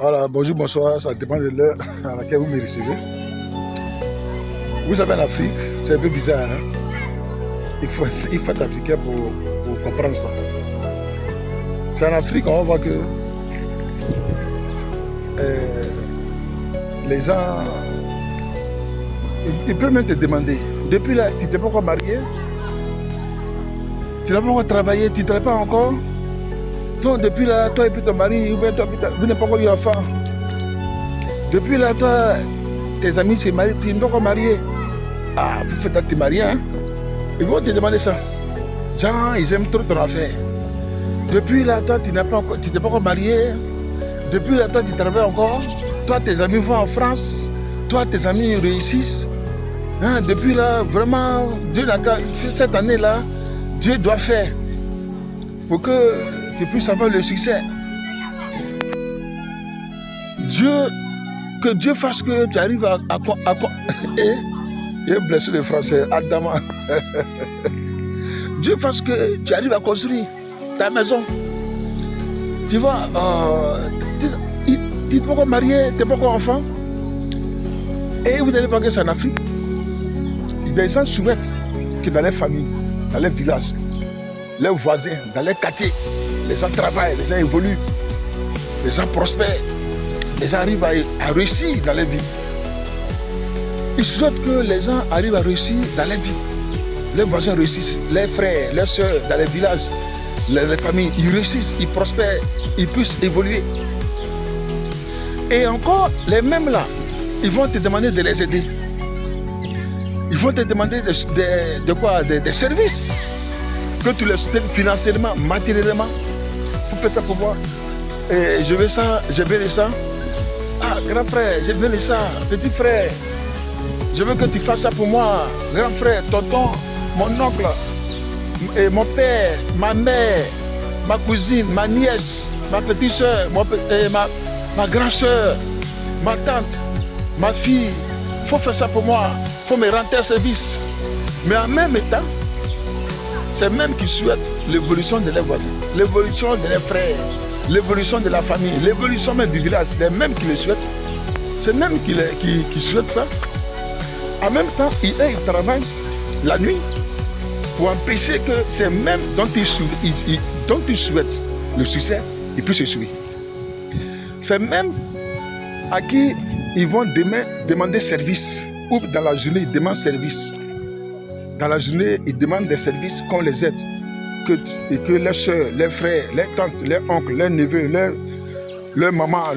Voilà, bonjour, bonsoir, ça dépend de l'heure à laquelle vous me recevez. Vous savez, en Afrique, c'est un peu bizarre, hein? Il faut être africain pour comprendre ça. C'est en Afrique, on va voir que les gens, ils peuvent même te demander, depuis là, tu t'es pas encore marié, tu n'as pas encore travaillé, tu ne travailles pas encore. Non, depuis là, toi et puis ton mari, vous n'avez pas encore eu enfant. Depuis là, toi, tes amis se marient, tu n'es pas encore marié. Ah, vous faites te marier, hein? Ils vont te demander ça. Genre, ils aiment trop ton affaire. Depuis là, toi, tu n'es pas encore marié. Depuis là, toi, tu travailles encore. Toi, tes amis vont en France. Toi, tes amis réussissent. Hein? Depuis là, vraiment, Dieu cette année-là, Dieu doit faire pour que tu puisses avoir le succès. Que Dieu fasse que tu arrives à j'ai blessé le français, Adama. Dieu fasse que tu arrives à construire ta maison. Tu vois, tu n'es pas encore marié, tu n'es pas encore enfant. Et vous allez voir que c'est en Afrique. Les gens souhaitent que dans les familles, dans les villages, les voisins, dans les quartiers, les gens travaillent, les gens évoluent, les gens prospèrent, les gens arrivent à réussir dans les vies. Ils souhaitent que les gens arrivent à réussir dans les vies. Les voisins réussissent, les frères, les soeurs, dans les villages, les familles, ils réussissent, ils prospèrent, ils puissent évoluer. Et encore, les mêmes là, ils vont te demander de les aider. Ils vont te demander de quoi? Des services. Que tu les soutiennes financièrement, matériellement. Pour faire ça pour moi. Et je veux ça, je veux ça. Ah, grand frère, je veux ça. Petit frère, je veux que tu fasses ça pour moi. Grand frère, tonton, mon oncle, et mon père, ma mère, ma cousine, ma nièce, ma petite soeur, ma grande soeur, ma tante, ma fille. Il faut faire ça pour moi. Il faut me rendre un service. Mais en même temps, c'est même qui souhaitent l'évolution de leurs voisins, l'évolution de leurs frères, l'évolution de la famille, l'évolution même du village. Les mêmes qui le souhaitent. C'est même qui souhaitent ça. En même temps, ils travaillent la nuit pour empêcher que c'est même dont ils souhaitent le succès, ils puissent échouer. C'est même à qui ils vont demain demander service. Ou dans la journée, ils demandent service. Dans la journée, ils demandent des services qu'on les aide. Et que leurs soeurs, leurs frères, leurs tantes, leurs oncles, leurs neveux, leurs mamans,